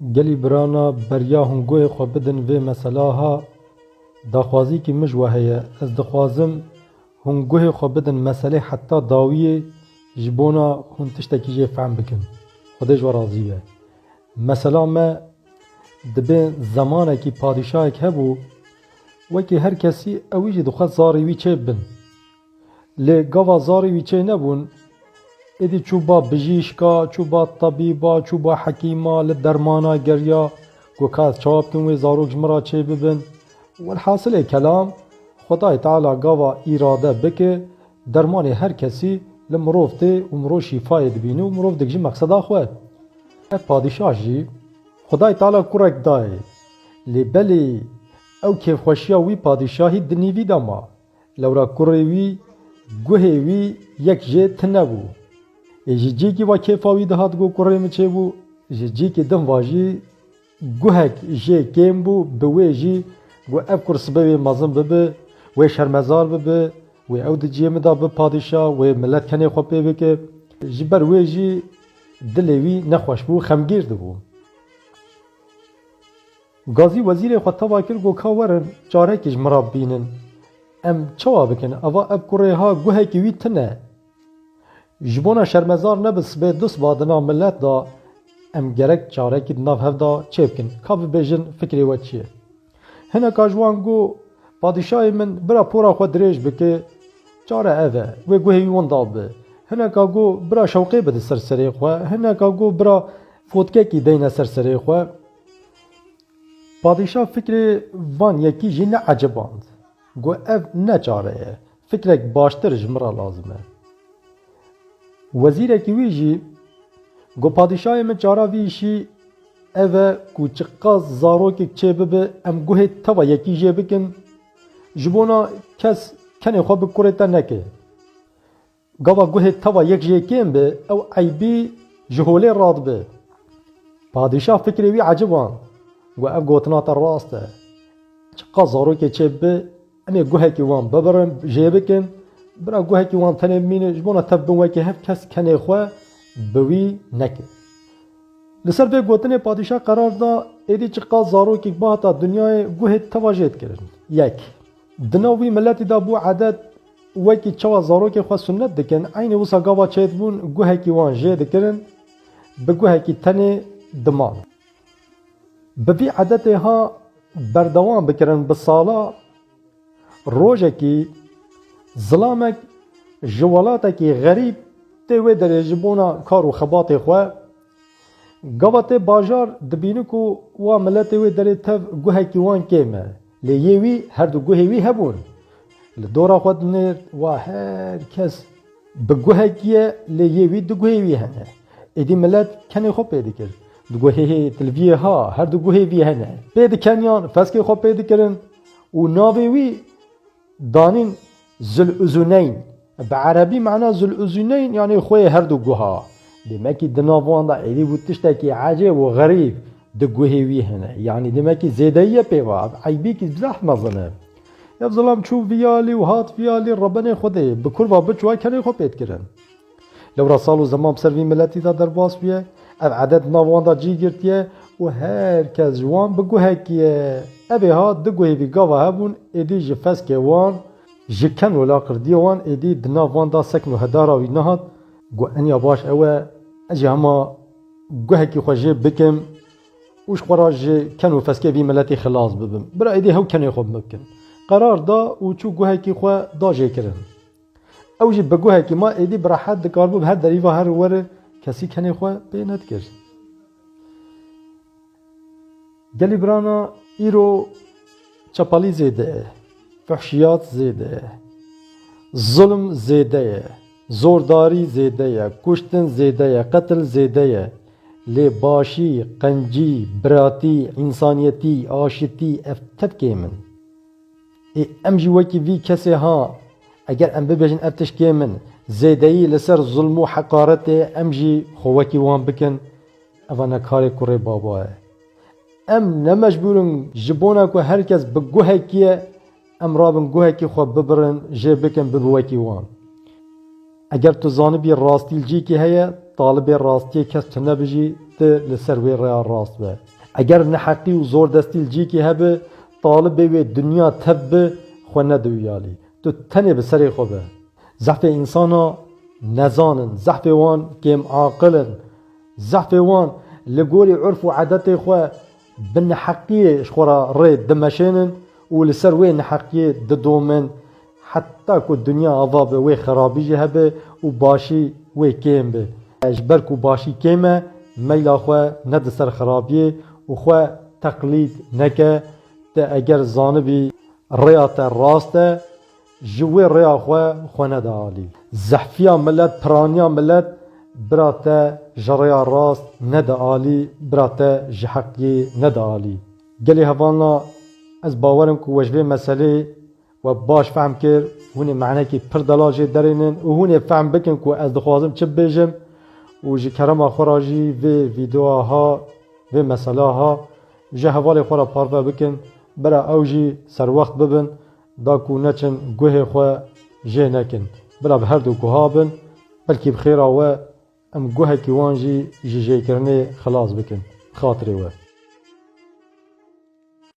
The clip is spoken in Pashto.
گلی برانا بریا هنگوی خو بدن و مسئلاها داخوازی کی مجوه هیا از دخوازم هنگوی خو بدن مسئله حتی داویه جبونا هن تشتکی جه فهم بکن خودش و راضیه مثلا ما دبه زمانه کی پادشاه که هبو وکی هر کسی اویجی دخواد زاری وی چه بن لی گوا زاری وی چه نبون ادی چوبا بجیشکا چوبا طبیبا چوبا حکیما لدرمانا گریا گوکات چواب کن وی زاروک جمرا چه ببن والحاصل کلام خدای تعالی گوا اراده بکه درمان هر کسی لمروف ته و مرو شفای دبینه و مروف دگجی مقصدا خواه پادشاه جی خدای تعالی کرک دای لی بلی او کیف خوشیا وی پادشاهی دنیوی داما لورا کری وی گوه وی یک جه تنبو جی کی وا کیفاوی دهات گو کری مچه بو جی کی دم واجی گوهک جه کم بو بوی جی گو اف کرس بوی مازم ببه وی شرمزار ببه وی او دی جیه مدا به پادشاه وی ملت کنی خوب بکه جبر وی جی دلوی نخوش بو خمگیر دبو گازی وزیر خود توا کر گو کاورن چاره کش مراب بینن ام چوا بکن اوا اب کره ها گوه کی وی تنه جبونا شرمزار نبس به دست بادنا ملت دا ام گرک چاره کی ناف هفدا چه بکن کاف بیجن فکری و چیه هنه کاجوان گو پادشاه من برا پورا خود دریج بکه چاره اوه و گوهی وان دابه هنه کا گو برا شوقی بده سرسری خواه هنه کا گو برا فوتکه کی دینه سرسری خواه پادشاه فکر وان یکی جی نه عجباند گو اف نه چاره فکرک باشتر جمرا لازمه وزیر کی وی جی گو پادشاه من چاره ویشی اوه کوچقا زاروک چه ببه ام گوه توا یکی جی بکن جبونا کس کنی خواه بکره نکه گاوا گوه توا یک جی کم به او عیبی جهوله راد به پادشاه فکری وی عجبان گو اف گوتنات راسته چقا زاروک چه به امی گوه کی وان ببرن جی بکن برا گوه کی وان تنه مینه جبونا تبن وکی هف کس کنی خواه بوی نکه لسر به گوتن پادشاه قرار دا ایدی چقا زاروک باتا دنیای گوه توا جید کرن یک دناوی ملتی دا بو عدد وکی چوا زاروک خواه سنت دکن عین وسا گاوا چید بون گوه کی وان جید کرن به گوه کی تنه دمان ببی عدد ها بردوان بکرن بسالا روژه کی ظلامک جوالاتا کی غریب تیوی در جبونا کار و خبات خواه گاوات باجار دبینو کو وا ملت وی در تف گوه کی وان کیمه لیوی هر دو گوه وی هبون لدورا خود نر و هر کس به گوه کیه لیوی دو گوه وی هنه ایدی ملت کنی خوب پیدا کرد دو گوه تلویه ها هر دو گوه وی هنه پیدا کنیان فسکی خوب پیدا کردن و ناوی وی دانین زل ازونین به عربی معنا زل ازونین یعنی خوی هر دو گوها دمکی دناوان دا ایدی بود تشتکی عجیب و غریب دو گوهی وی هنه یعنی دمکی زیدهیه پیوا عیبی که بزح مظنه یفضلام چو ویالی و هات ویالی ربنه خوده بکر و بچوه کنی خوب پید کرن لو رسال و زمان بسروی ملتی دا در باس بیه او عدد ناوان دا جی گرتیه و هر کس جوان بگوه کیه اوی ها دو گوهی وی گاوه هبون ایدی جفس که وان جکن ولا قردی وان ایدی دناوان دا سکن و هدارا وی نهاد گو انیا باش اوه اجی هما گوه کی خوژه بکم وش قراج کنو فسکه وی ملتی خلاص ببم برا ایدی هو کنی خوب ممکن قرار دا و چو گوه کی خو دا جه کرن او جی بگوه کی ما ایدی براحت دکار بب هر دریوا هر ور کسی کنی خو بینت کرد گلی برانا ایرو چپالی زیده فحشیات زیده ظلم زیده زورداری زیده کشتن زیده قتل زیده لی باشی قنجی براتی انسانیتی آشتی افتب که من ام جی وکی وی کسی ها اگر ام ببیجن افتش که من زیده لسر ظلم و حقارت ام جی خوکی وان بکن اوانا کاری کره باباه ام نمجبورن جبونا که هر کس بگوه کیه ام رابن گوه کی خواب ببرن جه بکن ببوکی وان اگر تو زانبی راستی جی کی هيا طالب راستی کس تنبجی ت لسر وی ریا راست به اگر نحقی و زور دستی جی کی هبه طالب وی دنیا تب خو ندویالی تو تنه به سر خو به ضعف انسانا نزانن ضعف وان کم عاقلن ضعف وان لگوری عرف و عادت خو بن حقیه شخورا ری دمشنن و لسر وی نحقیه ددومن حتی که دنیا آواب وی خرابی جه هبه و باشی وی کم به اجبر که باشی کمه میلا خو ند سر خرابیه و خو تقلید نکه تا اگر زانبی ریات راسته جوی ریا خو ند عالی زحفیا ملت پرانیا ملت براتا جریا راست ند عالی براتا جحقی ند عالی گلی هوانا از باورم که وجبه مسئله و باش فهم کرد هونه معنی که پر دلاجه درینن و هونه فهم بکن که از دخوازم چه بیجم و جی کرم خوراجی و ویدیوها و مسئله ها جه حوال خورا پارفه بکن برا اوجی سر وقت ببن دا کو نچن گوه خو جه نکن برا به هر دو گوها بن بلکه بخیره و ام گوه کی وانجی جه کرنه خلاص بکن خاطره و